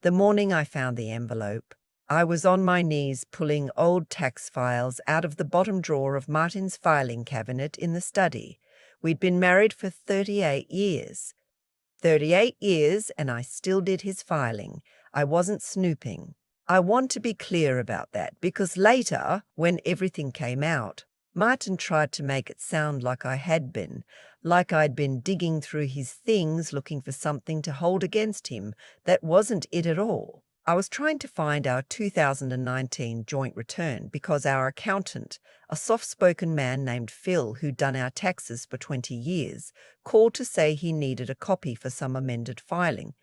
The morning I found the envelope, I was on my knees pulling old tax files out of the bottom drawer of Martin's filing cabinet in the study. We'd been married for 38 years. 38 years, and I still did his filing. I wasn't snooping. I want to be clear about that, because later, when everything came out, Martin tried to make it sound like I had been, like I'd been digging through his things looking for something to hold against him. That wasn't it at all. I was trying to find our 2019 joint return because our accountant, a soft-spoken man named Phil who'd done our taxes for 20 years, called to say he needed a copy for some amended filing.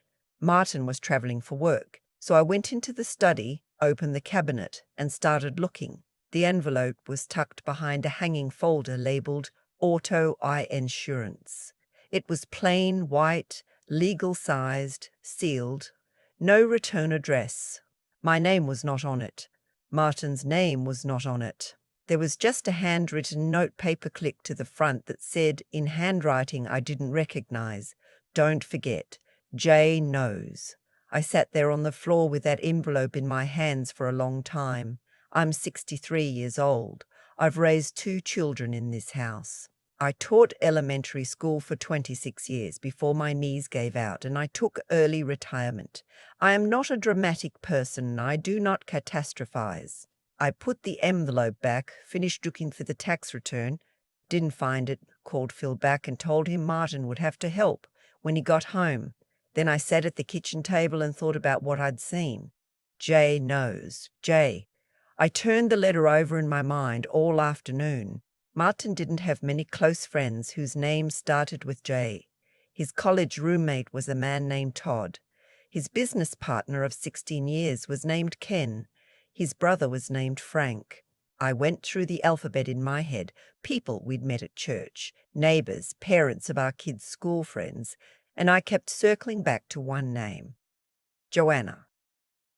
Martin was travelling for work, so I went into the study, opened the cabinet, and started looking. The envelope was tucked behind a hanging folder labelled Auto Insurance. It was plain white, legal-sized, sealed. No return address. My name was not on it. Martin's name was not on it. There was just a handwritten note paper-click to the front that said, in handwriting I didn't recognize, "Don't forget, Jay knows." I sat there on the floor with that envelope in my hands for a long time. I'm 63 years old. I've raised 2 children in this house. I taught elementary school for 26 years before my knees gave out, and I took early retirement. I am not a dramatic person. I do not catastrophize. I put the envelope back, finished looking for the tax return, didn't find it, called Phil back and told him Martin would have to help when he got home. Then I sat at the kitchen table and thought about what I'd seen. Jay knows. Jay. I turned the letter over in my mind all afternoon. Martin didn't have many close friends whose names started with J. His college roommate was a man named Todd. His business partner of 16 years was named Ken. His brother was named Frank. I went through the alphabet in my head, people we'd met at church, neighbours, parents of our kids' school friends, and I kept circling back to one name. Joanna.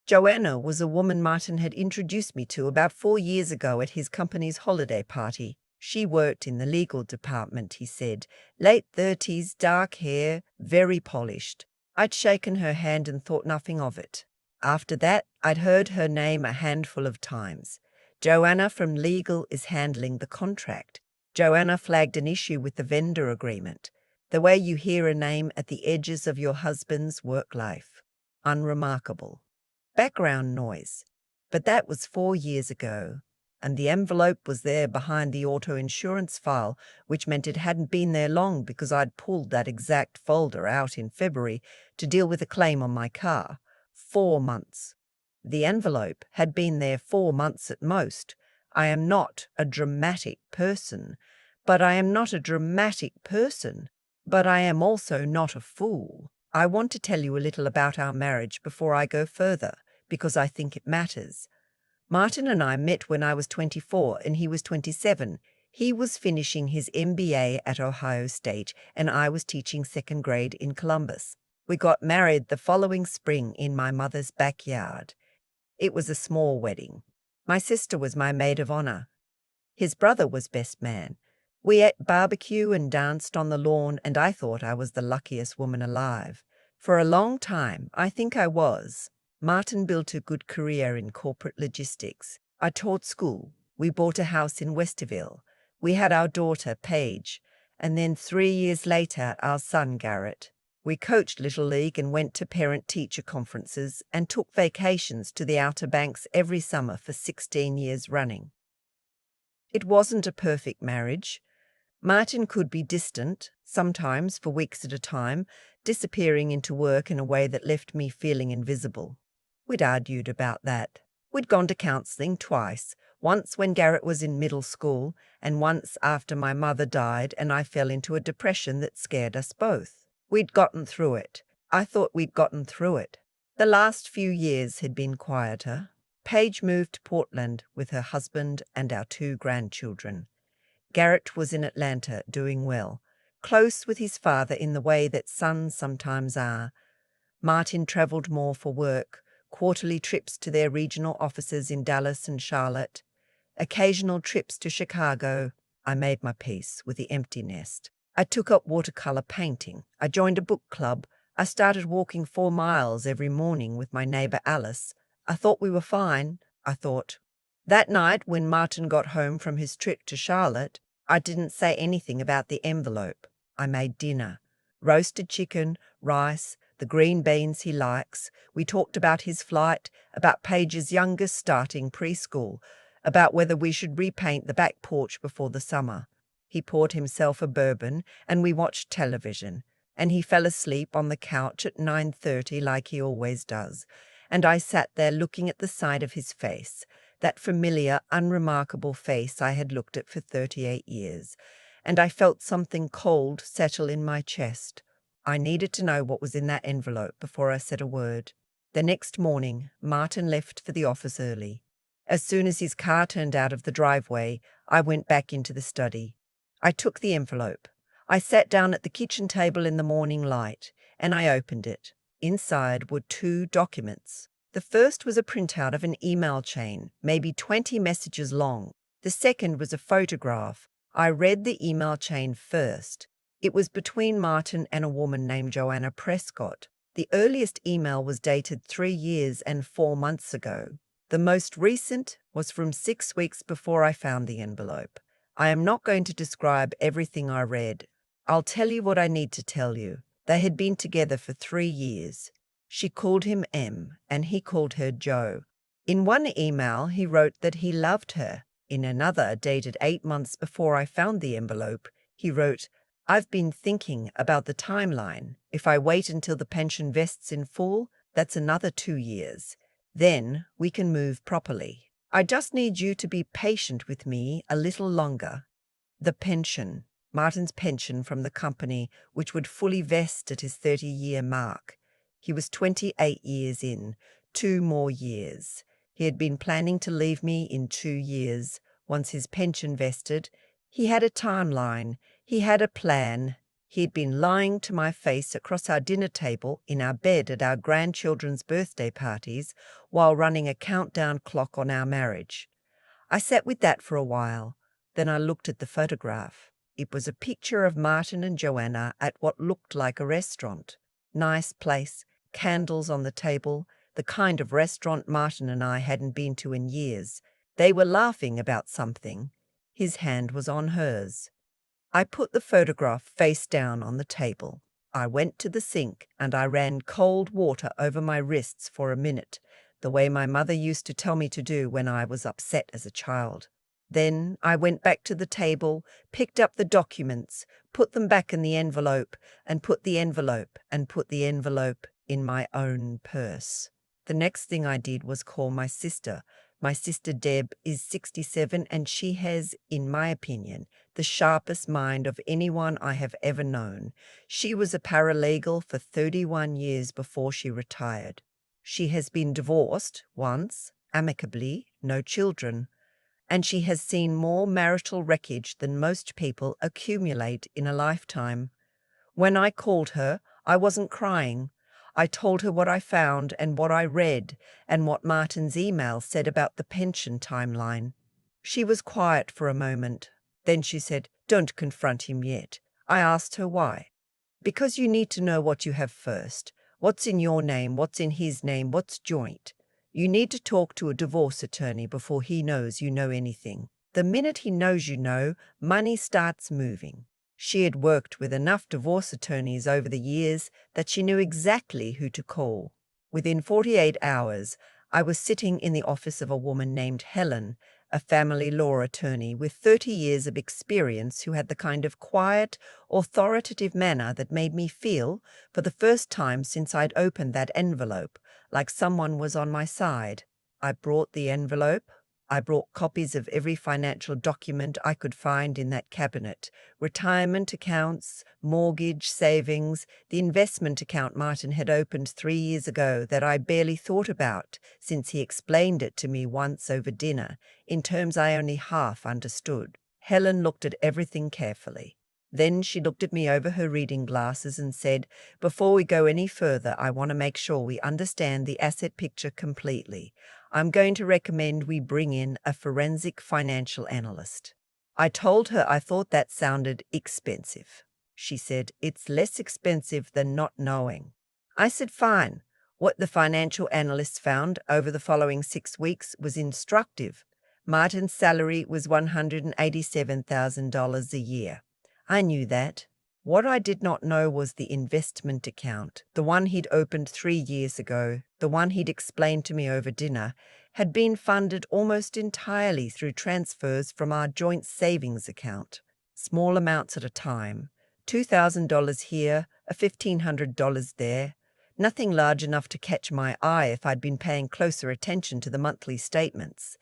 Joanna was a woman Martin had introduced me to about 4 years ago at his company's holiday party. She worked in the legal department, he said. Late 30s, dark hair, very polished. I'd shaken her hand and thought nothing of it. After that, I'd heard her name a handful of times. Joanna from legal is handling the contract. Joanna flagged an issue with the vendor agreement. The way you hear a name at the edges of your husband's work life. Unremarkable. Background noise. But that was 4 years ago. And the envelope was there behind the auto insurance file, which meant it hadn't been there long because I'd pulled that exact folder out in February to deal with a claim on my car. 4 months. The envelope had been there 4 months at most. I am not a dramatic person, but I am not a dramatic person, but I am also not a fool. I want to tell you a little about our marriage before I go further, because I think it matters. Martin and I met when I was 24 and he was 27. He was finishing his MBA at Ohio State and I was teaching 2nd grade in Columbus. We got married the following spring in my mother's backyard. It was a small wedding. My sister was my maid of honor. His brother was best man. We ate barbecue and danced on the lawn, and I thought I was the luckiest woman alive. For a long time, I think I was. Martin built a good career in corporate logistics. I taught school. We bought a house in Westerville. We had our daughter, Paige, and then 3 years later, our son, Garrett. We coached Little League and went to parent-teacher conferences and took vacations to the Outer Banks every summer for 16 years running. It wasn't a perfect marriage. Martin could be distant, sometimes for weeks at a time, disappearing into work in a way that left me feeling invisible. We'd argued about that. We'd gone to counselling twice, once when Garrett was in middle school and once after my mother died and I fell into a depression that scared us both. We'd gotten through it. I thought we'd gotten through it. The last few years had been quieter. Paige moved to Portland with her husband and our 2 grandchildren. Garrett was in Atlanta doing well, close with his father in the way that sons sometimes are. Martin travelled more for work, quarterly trips to their regional offices in Dallas and Charlotte, occasional trips to Chicago. I made my peace with the empty nest. I took up watercolour painting. I joined a book club. I started walking 4 miles every morning with my neighbor Alice. I thought we were fine, I thought. That night, when Martin got home from his trip to Charlotte, I didn't say anything about the envelope. I made dinner. Roasted chicken, rice, the green beans he likes. We talked about his flight, about Paige's youngest starting preschool, about whether we should repaint the back porch before the summer. He poured himself a bourbon, and we watched television, and he fell asleep on the couch at 9:30 like he always does, and I sat there looking at the side of his face, that familiar, unremarkable face I had looked at for 38 years, and I felt something cold settle in my chest. I needed to know what was in that envelope before I said a word. The next morning, Martin left for the office early. As soon as his car turned out of the driveway, I went back into the study. I took the envelope. I sat down at the kitchen table in the morning light, and I opened it. Inside were 2 documents. The first was a printout of an email chain, maybe 20 messages long. The second was a photograph. I read the email chain first. It was between Martin and a woman named Joanna Prescott. The earliest email was dated 3 years and 4 months ago. The most recent was from 6 weeks before I found the envelope. I am not going to describe everything I read. I'll tell you what I need to tell you. They had been together for 3 years. She called him M, and he called her Joe. In one email, he wrote that he loved her. In another, dated 8 months before I found the envelope, he wrote, "I've been thinking about the timeline. If I wait until the pension vests in full, that's another 2 years. Then we can move properly. I just need you to be patient with me a little longer." The pension, Martin's pension from the company, which would fully vest at his 30-year mark. He was 28 years in, 2 more years. He had been planning to leave me in 2 years. Once his pension vested, he had a timeline. He had a plan. He had been lying to my face across our dinner table in our bed at our grandchildren's birthday parties while running a countdown clock on our marriage. I sat with that for a while. Then I looked at the photograph. It was a picture of Martin and Joanna at what looked like a restaurant. Nice place, candles on the table, the kind of restaurant Martin and I hadn't been to in years. They were laughing about something. His hand was on hers. I put the photograph face down on the table. I went to the sink and I ran cold water over my wrists for a minute, the way my mother used to tell me to do when I was upset as a child. Then I went back to the table, picked up the documents, put them back in the envelope, and put the envelope in my own purse. The next thing I did was call my sister. My sister Deb is 67 and she has, in my opinion, the sharpest mind of anyone I have ever known. She was a paralegal for 31 years before she retired. She has been divorced once, amicably, no children, and she has seen more marital wreckage than most people accumulate in a lifetime. When I called her, I wasn't crying. I told her what I found and what I read and what Martin's email said about the pension timeline. She was quiet for a moment. Then she said, "Don't confront him yet." I asked her why. "Because you need to know what you have first. What's in your name, what's in his name, what's joint. You need to talk to a divorce attorney before he knows you know anything. The minute he knows you know, money starts moving." She had worked with enough divorce attorneys over the years that she knew exactly who to call. Within 48 hours, I was sitting in the office of a woman named Helen, a family law attorney with 30 years of experience who had the kind of quiet, authoritative manner that made me feel, for the first time since I'd opened that envelope, like someone was on my side. I brought the envelope. I brought copies of every financial document I could find in that cabinet: retirement accounts, mortgage, savings, the investment account Martin had opened 3 years ago that I barely thought about since he explained it to me once over dinner in terms I only half understood. Helen looked at everything carefully. Then she looked at me over her reading glasses and said, "Before we go any further, I want to make sure we understand the asset picture completely. I'm going to recommend we bring in a forensic financial analyst." I told her I thought that sounded expensive. She said, "It's less expensive than not knowing." I said fine. What the financial analysts found over the following 6 weeks was instructive. Martin's salary was $187,000 a year. I knew that. What I did not know was the investment account, the one he'd opened 3 years ago, the one he'd explained to me over dinner, had been funded almost entirely through transfers from our joint savings account. Small amounts at a time, $2,000 here, $1,500 there. Nothing large enough to catch my eye if I'd been paying closer attention to the monthly statements.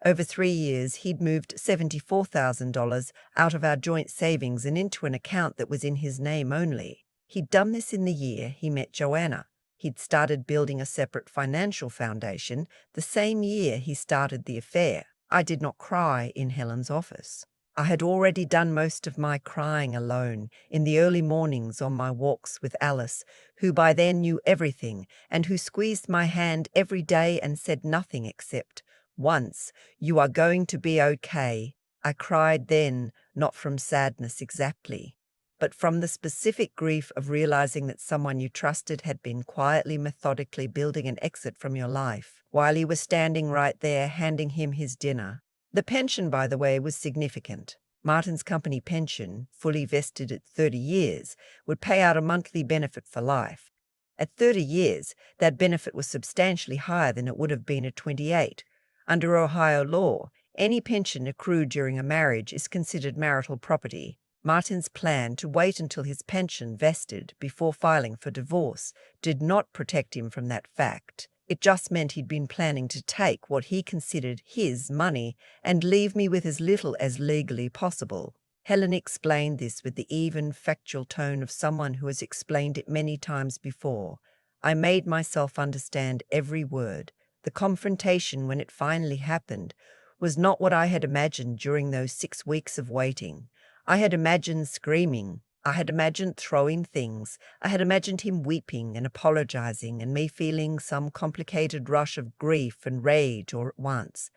Over 3 years, he'd moved $74,000 out of our joint savings and into an account that was in his name only. He'd done this in the year he met Joanna. He'd started building a separate financial foundation the same year he started the affair. I did not cry in Helen's office. I had already done most of my crying alone, in the early mornings on my walks with Alice, who by then knew everything and who squeezed my hand every day and said nothing except, once, "You are going to be okay." I cried then, not from sadness exactly, but from the specific grief of realizing that someone you trusted had been quietly, methodically building an exit from your life, while you were standing right there handing him his dinner. The pension, by the way, was significant. Martin's company pension, fully vested at 30 years, would pay out a monthly benefit for life. At 30 years, that benefit was substantially higher than it would have been at 28. Under Ohio law, any pension accrued during a marriage is considered marital property. Martin's plan to wait until his pension vested before filing for divorce did not protect him from that fact. It just meant he'd been planning to take what he considered his money and leave me with as little as legally possible. Helen explained this with the even, factual tone of someone who has explained it many times before. I made myself understand every word. The confrontation, when it finally happened, was not what I had imagined during those 6 weeks of waiting. I had imagined screaming. I had imagined throwing things. I had imagined him weeping and apologizing and me feeling some complicated rush of grief and rage all at once.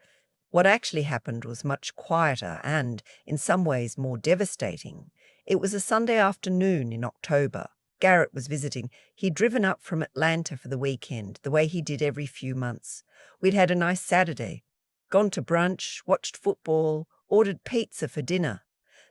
What actually happened was much quieter and, in some ways, more devastating. It was a Sunday afternoon in October. Garrett was visiting. He'd driven up from Atlanta for the weekend, the way he did every few months. We'd had a nice Saturday. Gone to brunch, watched football, ordered pizza for dinner.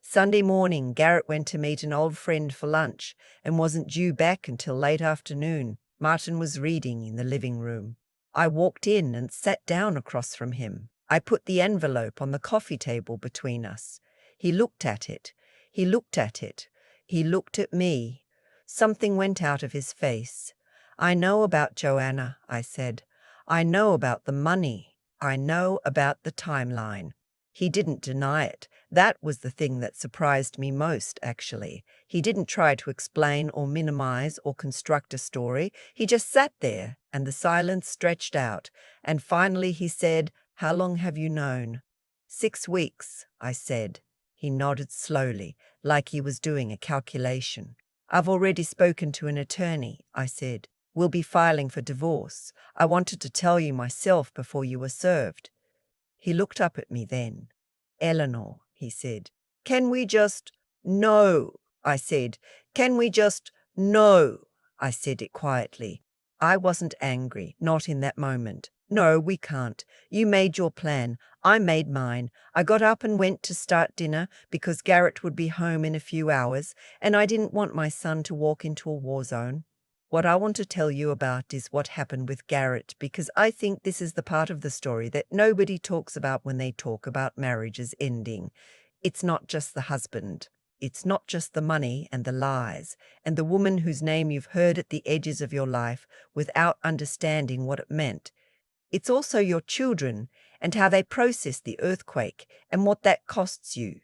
Sunday morning, Garrett went to meet an old friend for lunch and wasn't due back until late afternoon. Martin was reading in the living room. I walked in and sat down across from him. I put the envelope on the coffee table between us. He looked at it. He looked at it. He looked at me. Something went out of his face. "I know about Joanna," I said. "I know about the money. I know about the timeline." He didn't deny it. That was the thing that surprised me most, actually. He didn't try to explain or minimize or construct a story. He just sat there, and the silence stretched out. And finally he said, "How long have you known?" 6 weeks, I said. He nodded slowly, like he was doing a calculation. "I've already spoken to an attorney," I said. "We'll be filing for divorce. I wanted to tell you myself before you were served." He looked up at me then. "Eleanor," he said, "can we just—" "No," I said. "Can we just—" "No," I said it quietly. I wasn't angry, not in that moment. "No, we can't. You made your plan. I made mine. I got up and went to start dinner because Garrett would be home in a few hours, and I didn't want my son to walk into a war zone. What I want to tell you about is what happened with Garrett, because I think this is the part of the story that nobody talks about when they talk about marriages ending. It's not just the husband. It's not just the money and the lies and the woman whose name you've heard at the edges of your life without understanding what it meant. It's also your children and how they process the earthquake and what that costs you.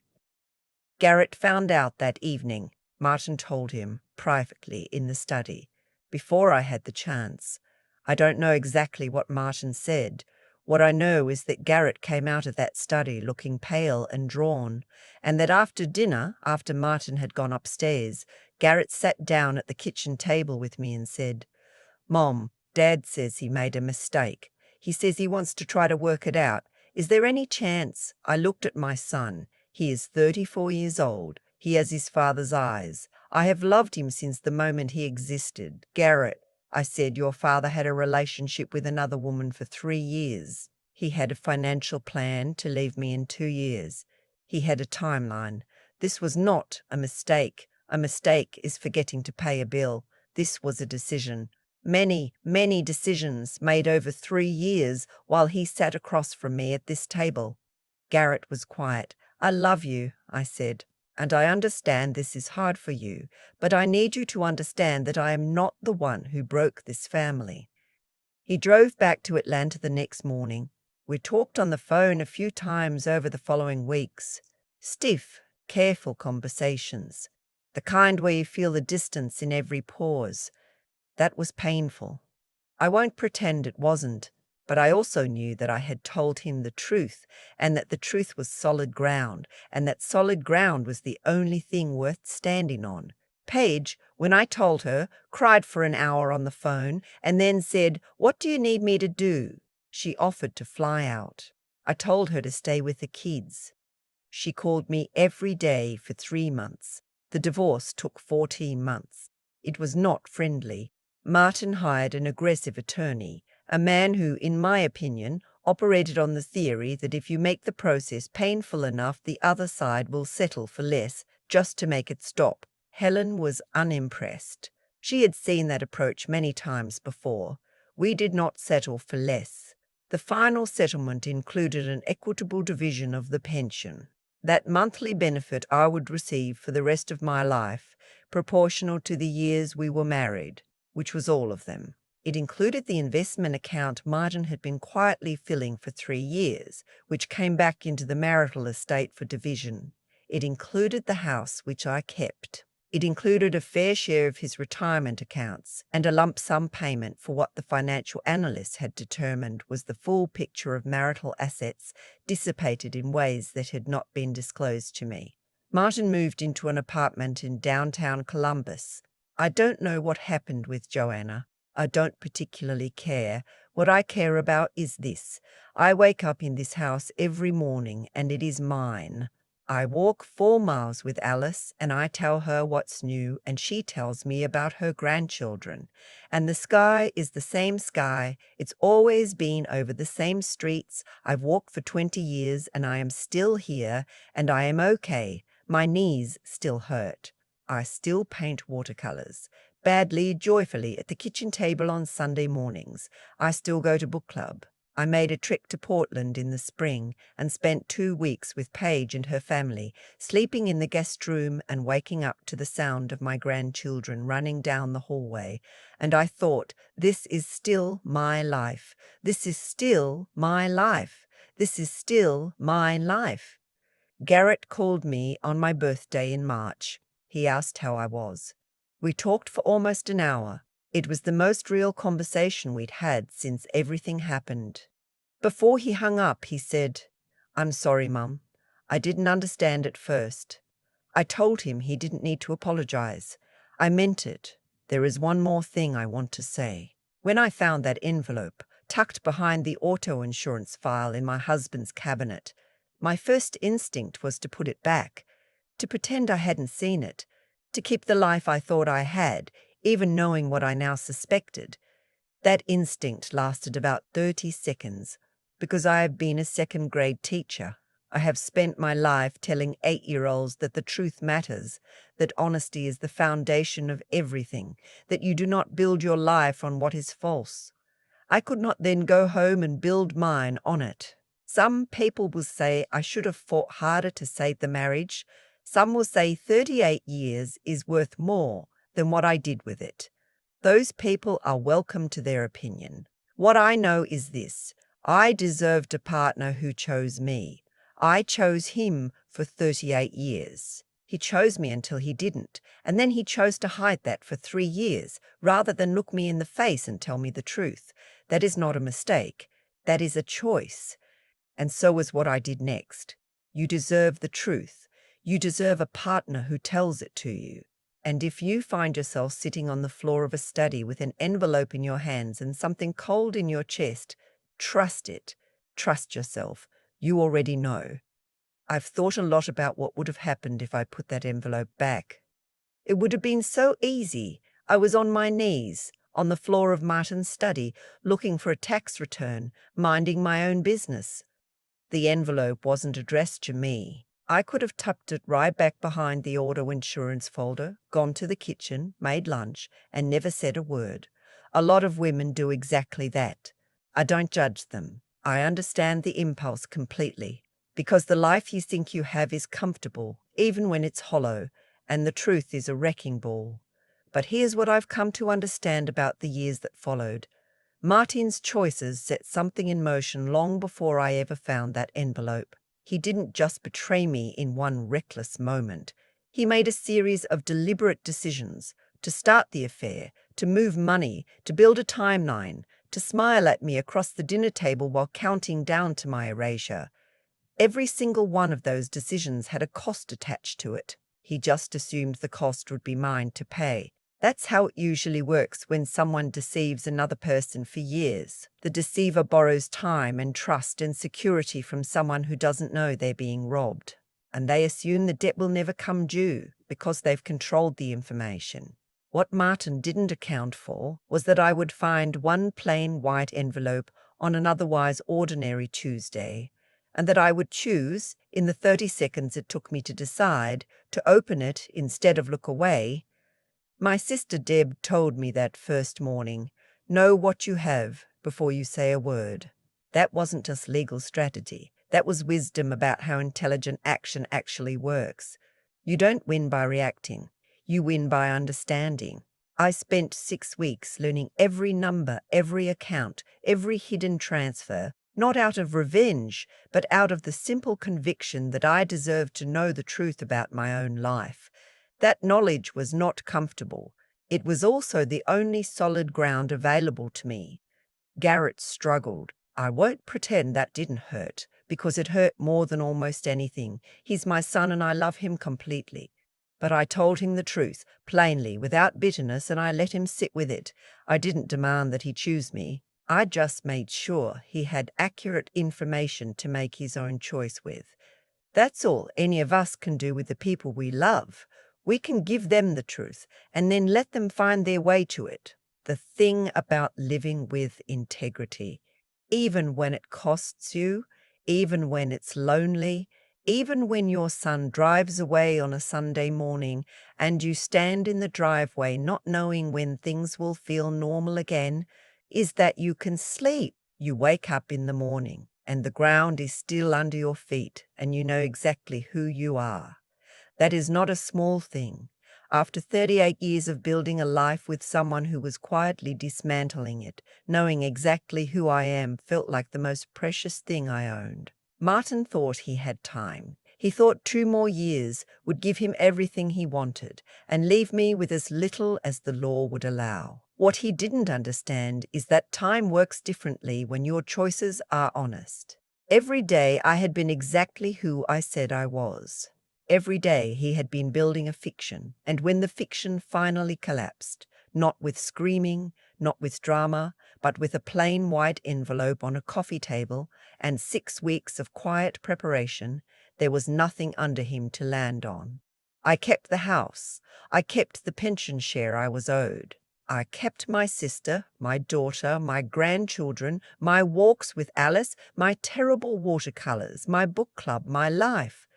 Garrett found out that evening, Martin told him, privately in the study, before I had the chance. I don't know exactly what Martin said. What I know is that Garrett came out of that study looking pale and drawn, and that after dinner, after Martin had gone upstairs, Garrett sat down at the kitchen table with me and said, "Mom, Dad says he made a mistake. He says he wants to try to work it out. Is there any chance?" I looked at my son. He is 34 years old. He has his father's eyes. I have loved him since the moment he existed. Garrett, I said your father had a relationship with another woman for 3 years. He had a financial plan to leave me in 2 years. He had a timeline. This was not a mistake. A mistake is forgetting to pay a bill. This was a decision. Many, many decisions made over 3 years while he sat across from me at this table. Garrett was quiet. I love you, I said, and I understand this is hard for you, but I need you to understand that I am not the one who broke this family. He drove back to Atlanta the next morning. We talked on the phone a few times over the following weeks. Stiff, careful conversations. The kind where you feel the distance in every pause. That was painful. I won't pretend it wasn't, but I also knew that I had told him the truth, and that the truth was solid ground, and that solid ground was the only thing worth standing on. Paige, when I told her, cried for an hour on the phone, and then said, "What do you need me to do?" She offered to fly out. I told her to stay with the kids. She called me every day for 3 months. The divorce took 14 months. It was not friendly. Martin hired an aggressive attorney, a man who, in my opinion, operated on the theory that if you make the process painful enough, the other side will settle for less just to make it stop. Helen was unimpressed. She had seen that approach many times before. We did not settle for less. The final settlement included an equitable division of the pension. That monthly benefit I would receive for the rest of my life, proportional to the years we were married, which was all of them. It included the investment account Martin had been quietly filling for 3 years, which came back into the marital estate for division. It included the house, which I kept. It included a fair share of his retirement accounts and a lump sum payment for what the financial analysts had determined was the full picture of marital assets dissipated in ways that had not been disclosed to me. Martin moved into an apartment in downtown Columbus. I don't know what happened with Joanna. I don't particularly care. What I care about is this. I wake up in this house every morning and it is mine. I walk 4 miles with Alice and I tell her what's new and she tells me about her grandchildren. And the sky is the same sky. It's always been over the same streets. I've walked for 20 years and I am still here and I am okay. My knees still hurt. I still paint watercolors. Badly, joyfully, at the kitchen table on Sunday mornings. I still go to book club. I made a trek to Portland in the spring and spent 2 weeks with Paige and her family, sleeping in the guest room and waking up to the sound of my grandchildren running down the hallway. And I thought, this is still my life. This is still my life. This is still my life. Garrett called me on my birthday in March. He asked how I was. We talked for almost an hour. It was the most real conversation we'd had since everything happened. Before he hung up, he said, "I'm sorry, Mum. I didn't understand at first." I told him he didn't need to apologize. I meant it. There is one more thing I want to say. When I found that envelope tucked behind the auto insurance file in my husband's cabinet, my first instinct was to put it back, to pretend I hadn't seen it, to keep the life I thought I had, even knowing what I now suspected. That instinct lasted about 30 seconds, because I have been a second-grade teacher. I have spent my life telling 8-year-olds that the truth matters, that honesty is the foundation of everything, that you do not build your life on what is false. I could not then go home and build mine on it. Some people will say I should have fought harder to save the marriage. Some will say 38 years is worth more than what I did with it. Those people are welcome to their opinion. What I know is this. I deserved a partner who chose me. I chose him for 38 years. He chose me until he didn't, and then he chose to hide that for 3 years, rather than look me in the face and tell me the truth. That is not a mistake. That is a choice. And so is what I did next. You deserve the truth. You deserve a partner who tells it to you. And if you find yourself sitting on the floor of a study with an envelope in your hands and something cold in your chest, trust it. Trust yourself. You already know. I've thought a lot about what would have happened if I put that envelope back. It would have been so easy. I was on my knees. on the floor of Martin's study, looking for a tax return, minding my own business. The envelope wasn't addressed to me. I could have tucked it right back behind the auto insurance folder, gone to the kitchen, made lunch, and never said a word. A lot of women do exactly that. I don't judge them. I understand the impulse completely, because the life you think you have is comfortable, even when it's hollow, and the truth is a wrecking ball. But here's what I've come to understand about the years that followed. Martin's choices set something in motion long before I ever found that envelope. He didn't just betray me in one reckless moment. He made a series of deliberate decisions to start the affair, to move money, to build a timeline, to smile at me across the dinner table while counting down to my erasure. Every single one of those decisions had a cost attached to it. He just assumed the cost would be mine to pay. That's how it usually works when someone deceives another person for years. The deceiver borrows time and trust and security from someone who doesn't know they're being robbed. And they assume the debt will never come due because they've controlled the information. What Martin didn't account for was that I would find one plain white envelope on an otherwise ordinary Tuesday, and that I would choose, in the 30 seconds it took me to decide, to open it instead of look away. My sister Deb told me that first morning, know what you have before you say a word. That wasn't just legal strategy. That was wisdom about how intelligent action actually works. You don't win by reacting. You win by understanding. I spent 6 weeks learning every number, every account, every hidden transfer, not out of revenge, but out of the simple conviction that I deserved to know the truth about my own life. That knowledge was not comfortable. It was also the only solid ground available to me. Garrett struggled. I won't pretend that didn't hurt, because it hurt more than almost anything. He's my son and I love him completely. But I told him the truth, plainly, without bitterness, and I let him sit with it. I didn't demand that he choose me. I just made sure he had accurate information to make his own choice with. That's all any of us can do with the people we love. We can give them the truth and then let them find their way to it. The thing about living with integrity, even when it costs you, even when it's lonely, even when your son drives away on a Sunday morning and you stand in the driveway not knowing when things will feel normal again, is that you can sleep. You wake up in the morning and the ground is still under your feet and you know exactly who you are. That is not a small thing. After 38 years of building a life with someone who was quietly dismantling it, knowing exactly who I am felt like the most precious thing I owned. Martin thought he had time. He thought 2 more years would give him everything he wanted and leave me with as little as the law would allow. What he didn't understand is that time works differently when your choices are honest. Every day I had been exactly who I said I was. Every day he had been building a fiction, and when the fiction finally collapsed, not with screaming, not with drama, but with a plain white envelope on a coffee table and 6 weeks of quiet preparation, there was nothing under him to land on. I kept the house. I kept the pension share I was owed. I kept my sister, my daughter, my grandchildren, my walks with Alice, my terrible watercolors, my book club, my life.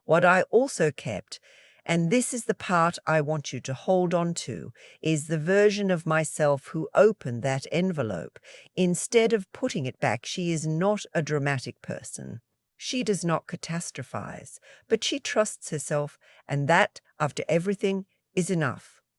What I also kept, and this is the part I want you to hold on to, is the version of myself who opened that envelope. Instead of putting it back, she is not a dramatic person. She does not catastrophize, but she trusts herself, and that, after everything, is enough.